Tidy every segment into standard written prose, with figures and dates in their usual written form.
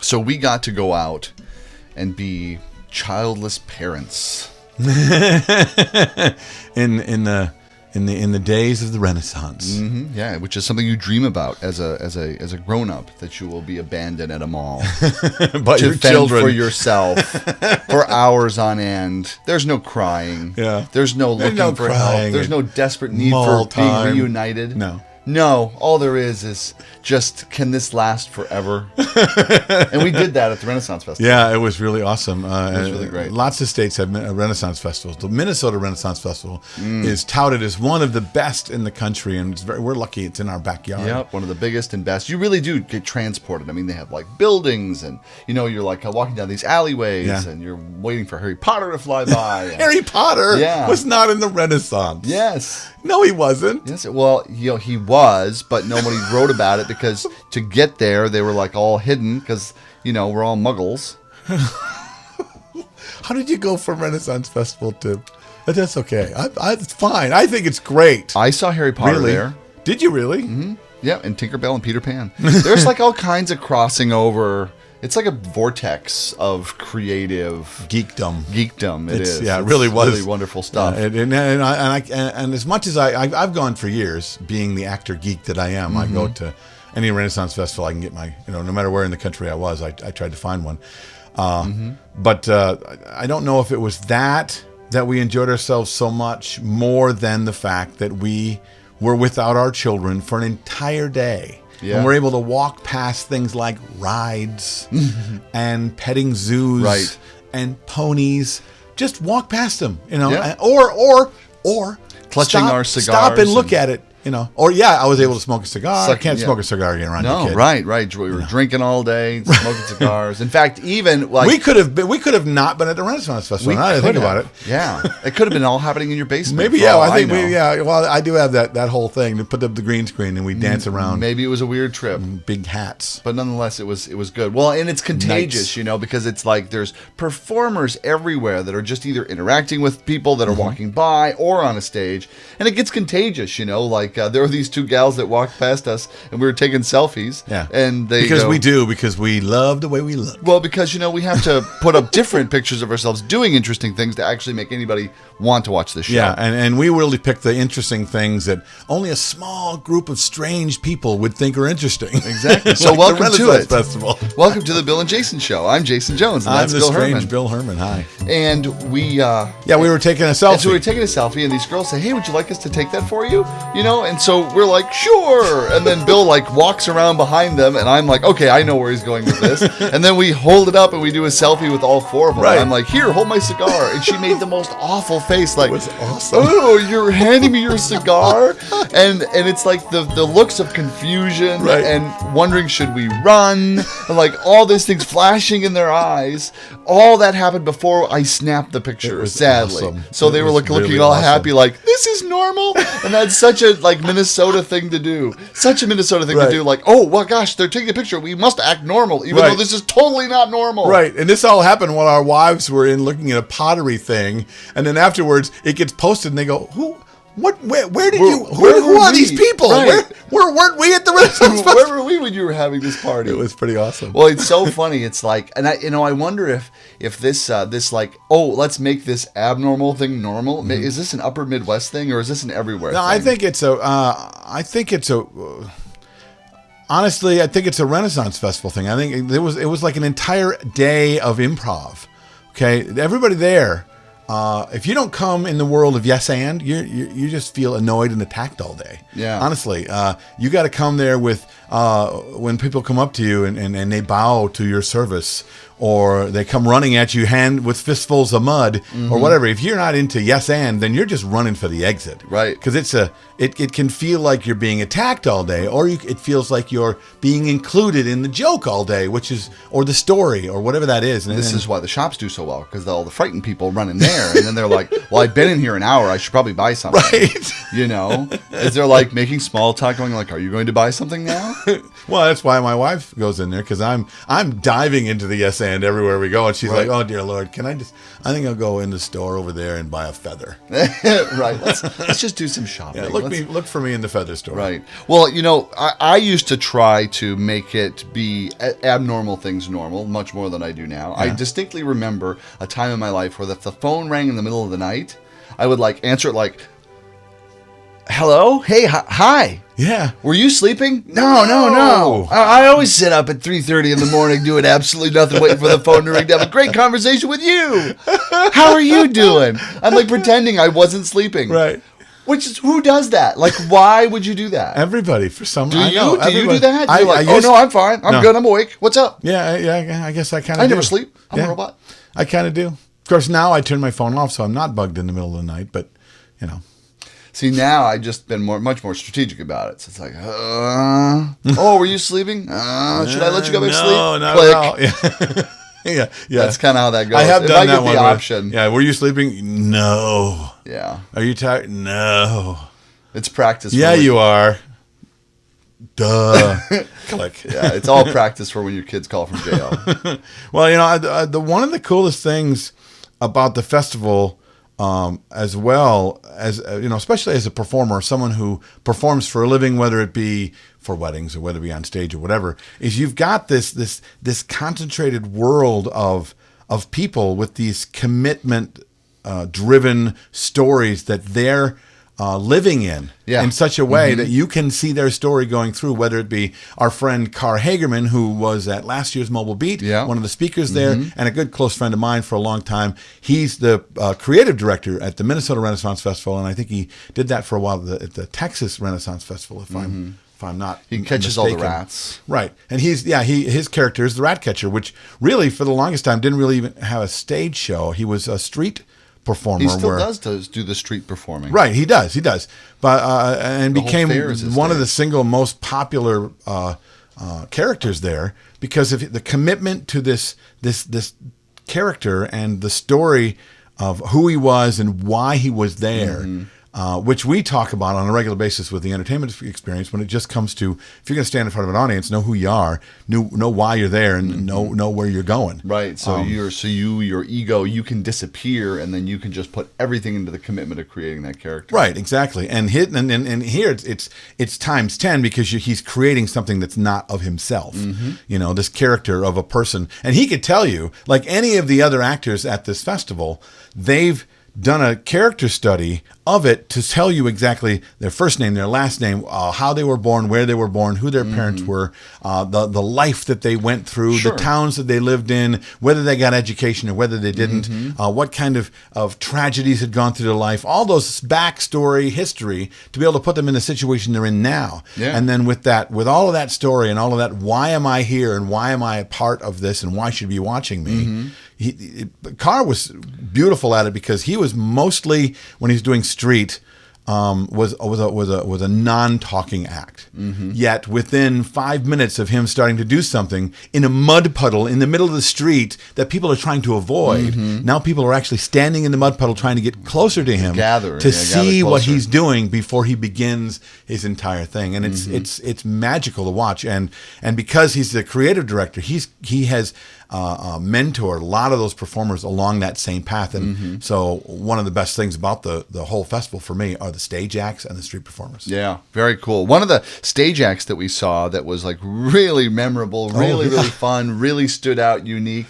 So we got to go out and be childless parents in the days of the Renaissance. Mm-hmm. Yeah, which is something you dream about as a grown up, that you will be abandoned at a mall But to your fend children for yourself for hours on end. There's no crying. Yeah. There's no looking for help. There's no desperate need for being reunited. No, all there is just, can this last forever? And we did that at the Renaissance Festival. Yeah, it was really awesome. It was really great. Lots of states have Renaissance festivals. The Minnesota Renaissance Festival is touted as one of the best in the country, and we're lucky it's in our backyard. Yep, one of the biggest and best. You really do get transported. I mean, they have like buildings, and you're like walking down these alleyways, and you're waiting for Harry Potter to fly by. Harry Potter was not in the Renaissance. Yes. No, he wasn't. Yes, well, he was, but nobody wrote about it because to get there, they were like all hidden because, we're all muggles. How did you go from Renaissance Festival to... That's okay. It's fine. I think it's great. I saw Harry Potter there. Did you really? Mm-hmm. Yeah, and Tinkerbell and Peter Pan. There's like all kinds of crossing over. It's like a vortex of creative geekdom. It is. Yeah, it really was really wonderful stuff. And as much as I've gone for years, being the actor geek that I am, I go to any Renaissance festival I can get my, no matter where in the country I was, I tried to find one. But I don't know if it was that we enjoyed ourselves so much more than the fact that we were without our children for an entire day. Yeah. And we're able to walk past things like rides and petting zoos and ponies. Just walk past them, or clutching our cigars. Stop and look at it, Or I was able to smoke a cigar. I can't smoke a cigar again around your kid. Right. We were drinking all day, smoking cigars. In fact, even like we could have not been at the Renaissance Festival. Now that I think about it, yeah, it could have been all happening in your basement. Maybe I think well, I do have that whole thing to put up the green screen and we dance around. Maybe it was a weird trip. Big hats, but nonetheless, it was good. Well, and it's contagious, because it's like there's performers everywhere that are just either interacting with people that are walking by or on a stage, and it gets contagious. Like there were these two gals that walked past us, and we were taking selfies. Yeah, and because we love the way we look. Well, because we have to put up different pictures of ourselves doing interesting things to actually make anybody want to watch the show. Yeah, and we really pick the interesting things that only a small group of strange people would think are interesting. Exactly. So welcome to it. Festival. Welcome to the Bill and Jason Show. I'm Jason Jones, and that's I'm Bill strange Hermann. Bill Hermann. Hi. And we we were taking a selfie. And so we were taking a selfie, and these girls say, "Hey, would you like us to take that for you?" And so we're like, "Sure." And then Bill walks around behind them, and I'm like, "Okay, I know where he's going with this." And then we hold it up and we do a selfie with all four of them. Right. I'm like, "Here, hold my cigar." And she made the most awful face, like, it was awesome. "Oh, you're handing me your cigar?" And it's like the looks of confusion and wondering, should we run? And like all these things flashing in their eyes. All that happened before I snapped the picture, sadly. Awesome. So they were looking all happy, like, this is normal? And that's such a Minnesota thing to do. Such a Minnesota thing to do. Like, oh, well, gosh, they're taking a picture. We must act normal, even though this is totally not normal. Right. And this all happened while our wives were in looking at a pottery thing. And then afterwards, it gets posted and they go, who are these people? Right. Where weren't we at the Renaissance Festival? Where were we when you were having this party? It was pretty awesome. Well, it's so funny. It's like, and I wonder if this let's make this abnormal thing normal. Mm-hmm. Is this an Upper Midwest thing, or is this an everywhere thing? I think it's honestly, I think it's a Renaissance Festival thing. I think it was like an entire day of improv. Okay, everybody there. If you don't come in the world of yes and, you just feel annoyed and attacked all day. Yeah. Honestly, you got to come there with when people come up to you and they bow to your service, or they come running at you with fistfuls of mud, or whatever. If you're not into yes and, then you're just running for the exit. Right. Because it can feel like you're being attacked all day, or it feels like you're being included in the joke all day, or the story, or whatever that is. And this is why the shops do so well, because all the frightened people run in there, and then they're like, well, I've been in here an hour, I should probably buy something. Right. As they're like making small talk, going like, are you going to buy something now? Well, that's why my wife goes in there, because I'm diving into the yes and everywhere we go, and she's like, "Oh dear Lord, I think I'll go in the store over there and buy a feather." Right. Let's just do some shopping. Yeah, look for me in the feather store. Right. Well, I used to try to make it be abnormal things normal, much more than I do now. Yeah. I distinctly remember a time in my life where if the phone rang in the middle of the night, I would answer it hello? Hey, hi. Yeah. Were you sleeping? No. I always sit up at 3:30 in the morning doing absolutely nothing, waiting for the phone to ring to have a great conversation with you. How are you doing? I'm pretending I wasn't sleeping. Right. Who does that? Why would you do that? Everybody, for some reason. Do you do that? No, I'm fine. I'm good. I'm awake. What's up? Yeah, I guess I kind of do. I never sleep. I'm a robot. I kind of do. Of course, now I turn my phone off, so I'm not bugged in the middle of the night, but, See, now I've just been much more strategic about it. So it's were you sleeping? Should I let you go back to sleep? No, not at all. Yeah. That's kind of how that goes. I have done that one. The option. Yeah, were you sleeping? No. Yeah. Are you tired? No. It's practice. Yeah, you are. Duh. Click. Yeah, it's all practice for when your kids call from jail. Well, one of the coolest things about the festival, as well as especially as a performer, someone who performs for a living, whether it be for weddings or whether it be on stage or whatever, is you've got this concentrated world of people with these commitment driven stories that they're living in such a way that you can see their story going through, whether it be our friend Carr Hagerman, who was at last year's Mobile Beat, one of the speakers there, and a good close friend of mine for a long time. He's the creative director at the Minnesota Renaissance Festival, and I think he did that for a while at the Texas Renaissance Festival, if I'm not He catches mistaken. all the rats. Right. And his character is the rat catcher, which really for the longest time didn't really even have a stage show. He was a street performer. He still does do the street performing. Right, he does. But and the became one of the stage. single most popular characters there because of the commitment to this character and the story of who he was and why he was there. Which we talk about on a regular basis with the entertainment experience when it just comes to, if you're going to stand in front of an audience, know who you are, know why you're there, and know where you're going. Right. So your ego, you can disappear, and then you can just put everything into the commitment of creating that character. Right. Exactly. And here it's times 10 because he's creating something that's not of himself. This character of a person, and he could tell you, like any of the other actors at this festival, they've done a character study of it to tell you exactly their first name, their last name, how they were born, where they were born, who their parents were, the life that they went through, the towns that they lived in, whether they got education or whether they didn't, what kind of tragedies had gone through their life, all those backstory history to be able to put them in the situation they're in now. Yeah. And then with all of that story and all of that, why am I here and why am I a part of this and why should you be watching me? Carr was beautiful at it because he was mostly, when he's doing street, was a non-talking act. Yet within 5 minutes of him starting to do something in a mud puddle in the middle of the street that people are trying to avoid, now people are actually standing in the mud puddle trying to get closer to him to see what he's doing before he begins his entire thing. And it's magical to watch. And because he's the creative director, he has mentored a lot of those performers along that same path. And so one of the best things about the whole festival for me are the stage acts and the street performers. Yeah, very cool. One of the stage acts that we saw that was really memorable, really fun, really stood out, unique,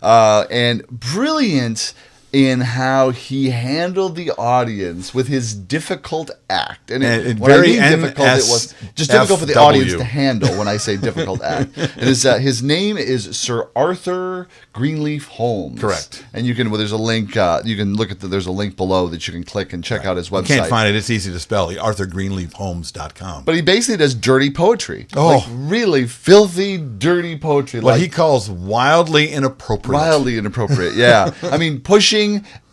and brilliant in how he handled the audience with his difficult act. And very difficult, it was just difficult for the audience to handle when I say difficult act. And his name is Sir Arthur Greenleaf Holmes. Correct. And you can, there's a link, you can look at there's a link below that you can click and check out his website. You can't find it, it's easy to spell, ArthurGreenleafHolmes.com. But he basically does dirty poetry. Really filthy, dirty poetry. What he calls wildly inappropriate. Wildly inappropriate, yeah. I mean, pushing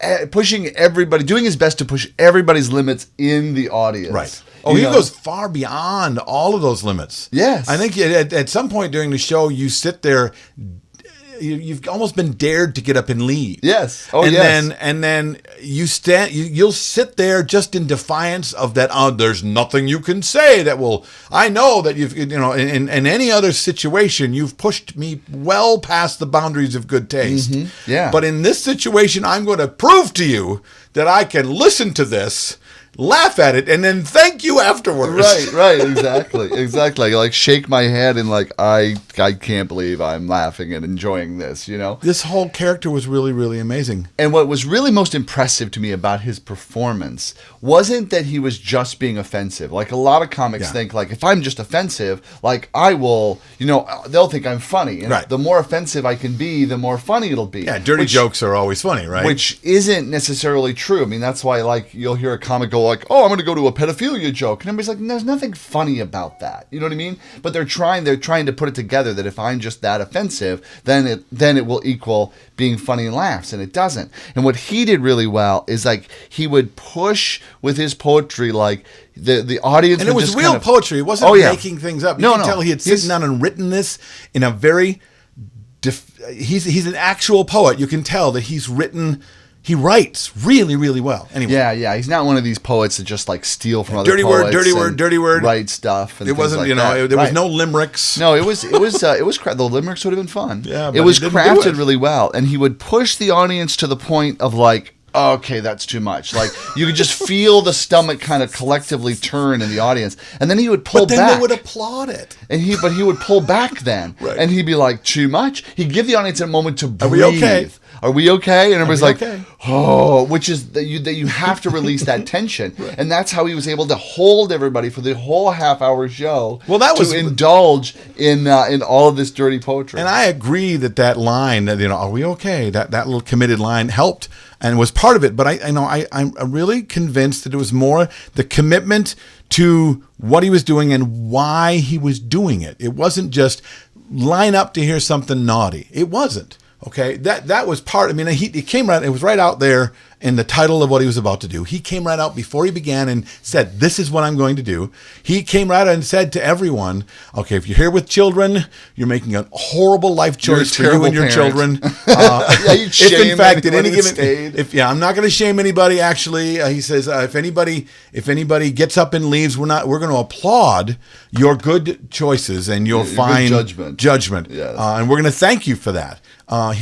everybody, doing his best to push everybody's limits in the audience. Right. He goes far beyond all of those limits. Yes. I think at some point during the show, you sit there you've almost been dared to get up and leave. Yes. Oh, and yes. Then you stand. You'll sit there just in defiance of that. Oh, there's nothing you can say that will. I know that in any other situation you've pushed me well past the boundaries of good taste. Mm-hmm. Yeah. But in this situation, I'm going to prove to you that I can listen to this, laugh at it, and then thank you afterwards. Right, exactly. Like shake my head and like I can't believe I'm laughing and enjoying this, This whole character was really, really amazing. And what was really most impressive to me about his performance wasn't that he was just being offensive. Like a lot of comics think like if I'm just offensive, like I will, they'll think I'm funny. And the more offensive I can be, the more funny it'll be. Yeah, dirty jokes are always funny, right? Which isn't necessarily true. I mean, that's why like you'll hear a comic go like, oh, I'm going to go to a pedophilia joke. And everybody's like, there's nothing funny about that. You know what I mean? But they're trying to put it together that if I'm just that offensive, then it will equal being funny and laughs. And it doesn't. And what he did really well is like he would push with his poetry, like the audience. And it was real poetry. It wasn't making things up. You can tell he had sitting down and written this in a very, he's an actual poet. You can tell that he writes really, really well. Anyway. Yeah. He's not one of these poets that just like steal from other dirty poets. Dirty word. Write stuff. And it wasn't, there was no limericks. No, it was. The limericks would have been fun. Yeah, it was crafted really well, and he would push the audience to the point of like, okay, that's too much. Like you could just feel the stomach kind of collectively turn in the audience, and then he would pull back. But then they would applaud it. And he would pull back then, and he'd be like, too much. He'd give the audience a moment to breathe. Are we okay? Are we okay? And everybody's like, okay? Oh, which is that you have to release that tension. And that's how he was able to hold everybody for the whole half-hour show. Well, that was to indulge in all of this dirty poetry. And I agree that line, that are we okay? That little committed line helped and was part of it. But I'm really convinced that it was more the commitment to what he was doing and why he was doing it. It wasn't just line up to hear something naughty. It wasn't. Okay, that was part. I mean, he came right. It was right out there in the title of what he was about to do. He came right out before he began and said, "This is what I'm going to do." He came right out and said to everyone, "Okay, if you're here with children, you're making a horrible life choice for you and your children." If in fact at any given, I'm not going to shame anybody. Actually, he says, if anybody gets up and leaves, we're going to applaud your good choices and you'll find judgment, yes. And we're going to thank you for that.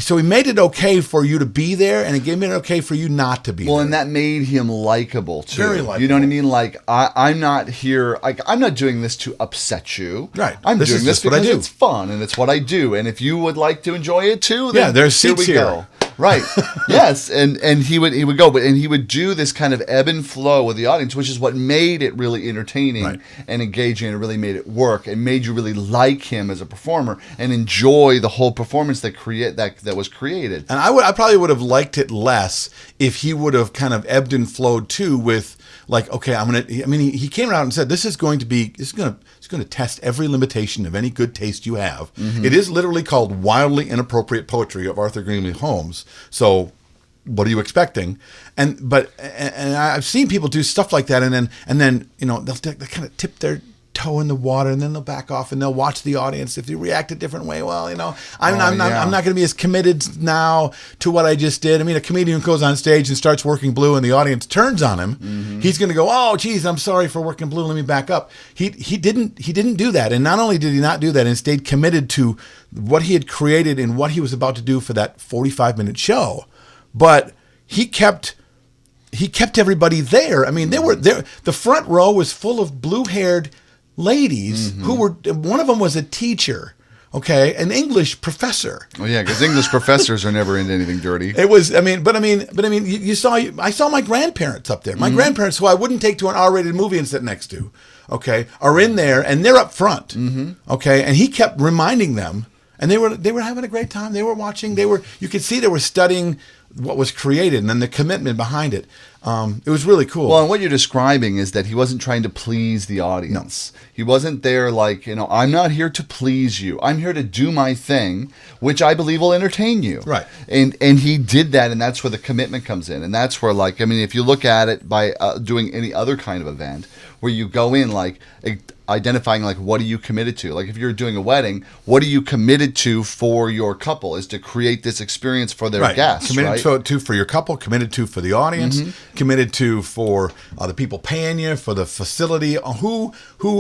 So he made it okay for you to be there, and it made it okay for you not to be there. Well, and that made him likable, too. Very likable. You know what I mean? Like, I'm not here, like, I'm not doing this to upset you. Right. I'm doing this because it's fun, and it's what I do. And if you would like to enjoy it, too, then there's seats here we go. Right. Yes. And he would go, and he would do this kind of ebb and flow with the audience, which is what made it really entertaining and engaging, and it really made it work and made you really like him as a performer and enjoy the whole performance that was created. And I probably would have liked it less if he would have kind of ebbed and flowed too with like, okay, he came out and said, this is going to test every limitation of any good taste you have. Mm-hmm. It is literally called Wildly Inappropriate Poetry of Arthur Greenleaf Holmes. So what are you expecting? And I've seen people do stuff like that, and then they'll kind of tip their toe in the water, and then they'll back off and they'll watch the audience. If they react a different way, well, I'm not going to be as committed now to what I just did. I mean, a comedian who goes on stage and starts working blue and the audience turns on him, mm-hmm. he's going to go, oh, geez, I'm sorry for working blue. Let me back up. He didn't do that. And not only did he not do that and stayed committed to what he had created and what he was about to do for that 45-minute show, but he kept everybody there. I mean, they were there. The front row was full of blue-haired ladies mm-hmm. One of them was a teacher, okay, an English professor. Oh yeah, because English professors are never into anything dirty. It was, I saw my grandparents up there. My mm-hmm. grandparents, who I wouldn't take to an R-rated movie and sit next to, okay, are in there and they're up front, mm-hmm. okay, and he kept reminding them, and they were having a great time. They were watching. You could see they were studying what was created and then the commitment behind it. It was really cool. Well, and what you're describing is that he wasn't trying to please the audience. No. He wasn't there like, I'm not here to please you. I'm here to do my thing, which I believe will entertain you. Right. And he did that, and that's where the commitment comes in. And that's where, if you look at it by doing any other kind of event, where you go in identifying like what are you committed to. Like if you're doing a wedding, what are you committed to for your couple is to create this experience for their guests. Committed to for your couple, committed to for the audience, committed to for the people paying you, for the facility. Who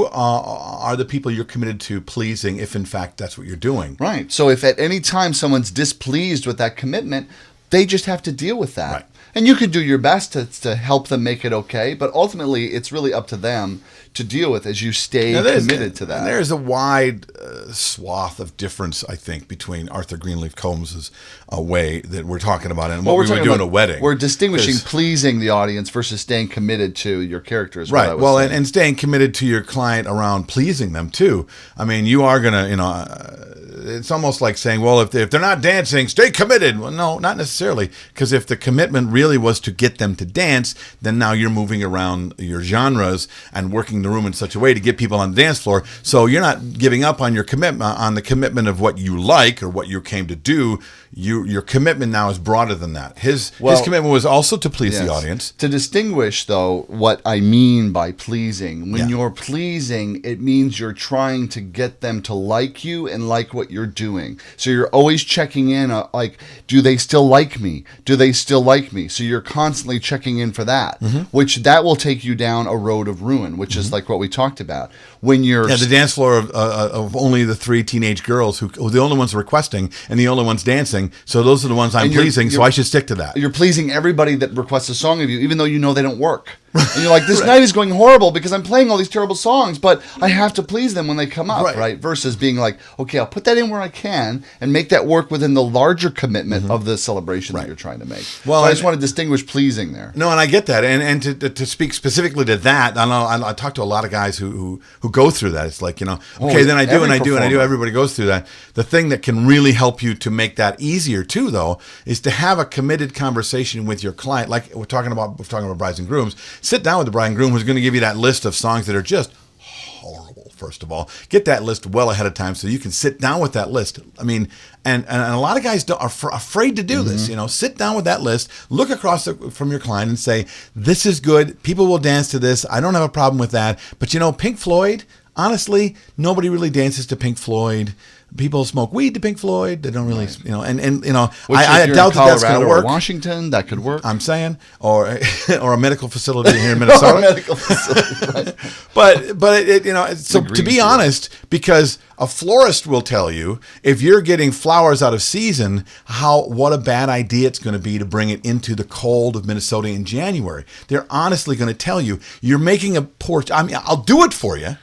are the people you're committed to pleasing if in fact that's what you're doing? Right. So if at any time someone's displeased with that commitment, they just have to deal with that. Right. And you can do your best to help them make it okay, but ultimately it's really up to them to deal with as you stay committed to that. And there's a wide swath of difference, I think, between Arthur Greenleaf Combs' way that we're talking about and what we would do in a wedding. We're distinguishing pleasing the audience versus staying committed to your characters. Right. Well, and staying committed to your client around pleasing them, too. I mean, you are going to, it's almost like saying, well, if they're not dancing, stay committed. Well, no, not necessarily. Because if the commitment really was to get them to dance, then now you're moving around your genres and working the room in such a way to get people on the dance floor. So you're not giving up on your commitment, on the commitment of what you like or what you came to do. Your commitment now is broader than that. His commitment was also to please the audience. To distinguish, though, what I mean by pleasing. When you're pleasing, it means you're trying to get them to like you and like what you're doing. So you're always checking in, like, do they still like me? Do they still like me? So you're constantly checking in for that, which that will take you down a road of ruin, which is like what we talked about. When you're the dance floor of only the three teenage girls who are the only ones requesting and the only ones dancing. So those are the ones I'm pleasing. So I should stick to that. You're pleasing everybody that requests a song of you, even though you know they don't work. And you're like, this night is going horrible because I'm playing all these terrible songs, but I have to please them when they come up, right? Versus being like, okay, I'll put that in where I can and make that work within the larger commitment of the celebration that you're trying to make. Well, so I just want to distinguish pleasing there. No, and I get that. And to speak specifically to that, I talk to a lot of guys who go through that. It's like, okay, then I do and I do and I do. Everybody goes through that. The thing that can really help you to make that easier too, though, is to have a committed conversation with your client. Like we're talking about brides and grooms. Sit down with the bride and groom who's going to give you that list of songs that are just horrible. First of all, get that list well ahead of time so you can sit down with that list. I mean, and a lot of guys are afraid to do this. Sit down with that list, look across from your client and say, this is good. People will dance to this. I don't have a problem with that. But Pink Floyd, honestly, nobody really dances to Pink Floyd. People smoke weed to Pink Floyd. They don't really, I doubt that's going to work. Or Washington, that could work. I'm saying, or a medical facility here in Minnesota. Or a medical facility, right? But so to be honest, because a florist will tell you if you're getting flowers out of season, what a bad idea it's going to be to bring it into the cold of Minnesota in January. They're honestly going to tell you you're making a poor. I mean, I'll do it for you.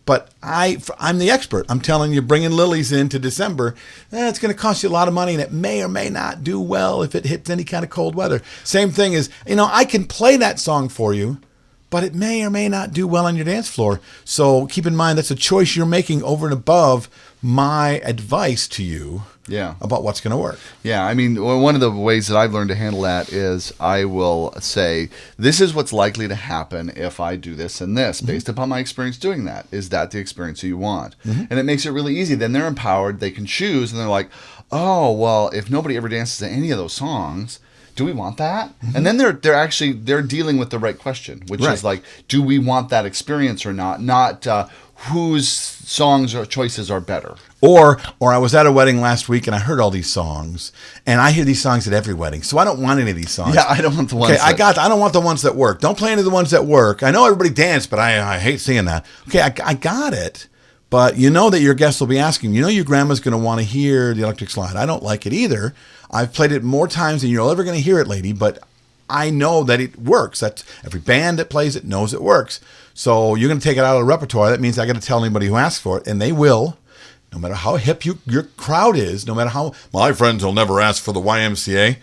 But I'm the expert. I'm telling you, bringing lilies into December, it's going to cost you a lot of money, and it may or may not do well if it hits any kind of cold weather. Same thing is, I can play that song for you, but it may or may not do well on your dance floor. So keep in mind that's a choice you're making over and above my advice to you about what's going to work. Yeah, I mean, one of the ways that I've learned to handle that is I will say, this is what's likely to happen if I do this and this, based upon my experience doing that. Is that the experience you want? And it makes it really easy. Then they're empowered. They can choose, and they're like, oh, well, if nobody ever dances to any of those songs, do we want that? And then they're dealing with the right question, which is like, do we want that experience or not? Not whose songs or choices are better. Or I was at a wedding last week and I heard all these songs, and I hear these songs at every wedding, so I don't want any of these songs. Yeah, I don't want the ones. Okay, I don't want the ones that work. Don't play any of the ones that work. I know everybody danced, but I hate seeing that. Okay, I got it. But that your guests will be asking, your grandma's going to want to hear the Electric Slide. I don't like it either. I've played it more times than you're ever going to hear it, lady, but I know that it works. That's every band that plays it knows it works. So you're going to take it out of the repertoire. That means I got to tell anybody who asks for it, and they will, no matter how hip your crowd is, no matter how, my friends will never ask for the YMCA.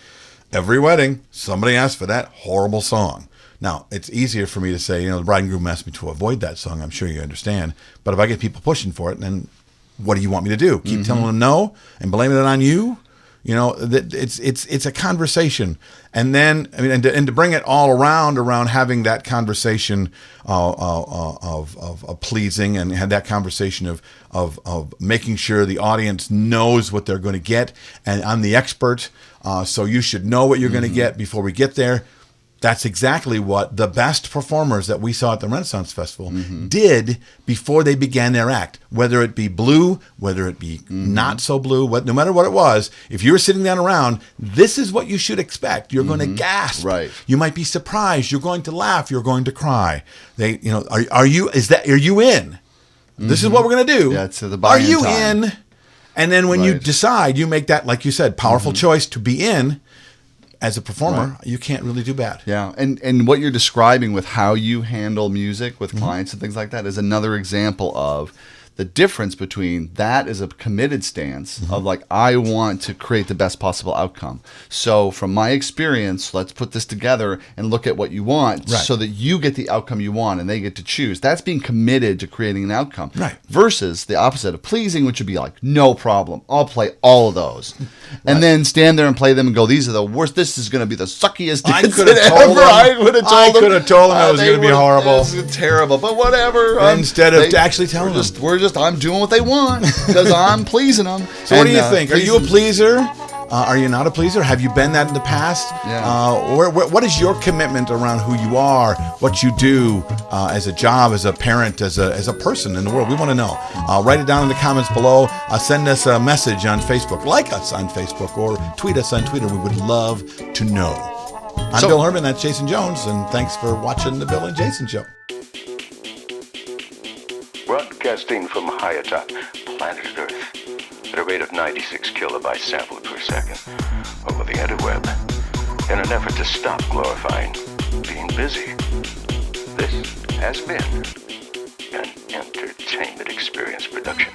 Every wedding, somebody asks for that horrible song. Now, it's easier for me to say, the bride and groom asked me to avoid that song. I'm sure you understand. But if I get people pushing for it, then what do you want me to do? Keep telling them no and blaming it on you? It's a conversation. And then, and to bring it all around having that conversation of pleasing, and have that conversation of making sure the audience knows what they're going to get. And I'm the expert, so you should know what you're going to get before we get there. That's exactly what the best performers that we saw at the Renaissance Festival did before they began their act. Whether it be blue, whether it be not so blue, no matter what it was, if you were sitting down around, this is what you should expect. You're going to gasp. Right. You might be surprised. You're going to laugh. You're going to cry. Are you in? This is what we're going to do. Yeah, it's the Are buy-in you time. in? And then when you decide, you make that, like you said, powerful choice to be in. As a performer, you can't really do bad. Yeah, and what you're describing with how you handle music with clients and things like that is another example of the difference between that as a committed stance of like, I want to create the best possible outcome. So from my experience, let's put this together and look at what you want so that you get the outcome you want and they get to choose. That's being committed to creating an outcome. Right. Versus the opposite of pleasing, which would be like, no problem, I'll play all of those. And then stand there and play them and go, these are the worst. This is going to be the suckiest I dance could have ever. told them. I could have told them it was going to be horrible. It was terrible, but whatever. Instead of actually telling them. I'm doing what they want because I'm pleasing them. So what do you think? Are you a pleaser? Are you not a pleaser? Have you been that in the past? Yeah. What is your commitment around who you are, what you do as a job, as a parent, as a person in the world? We want to know. Write it down in the comments below. Send us a message on Facebook. Like us on Facebook or tweet us on Twitter. We would love to know. I'm Bill Hermann. That's Jason Jones. And thanks for watching the Bill and Jason Show. Broadcasting from high atop planet Earth at a rate of 96 kilobytes sampled per second over the interweb in an effort to stop glorifying being busy. This has been an entertainment experience production.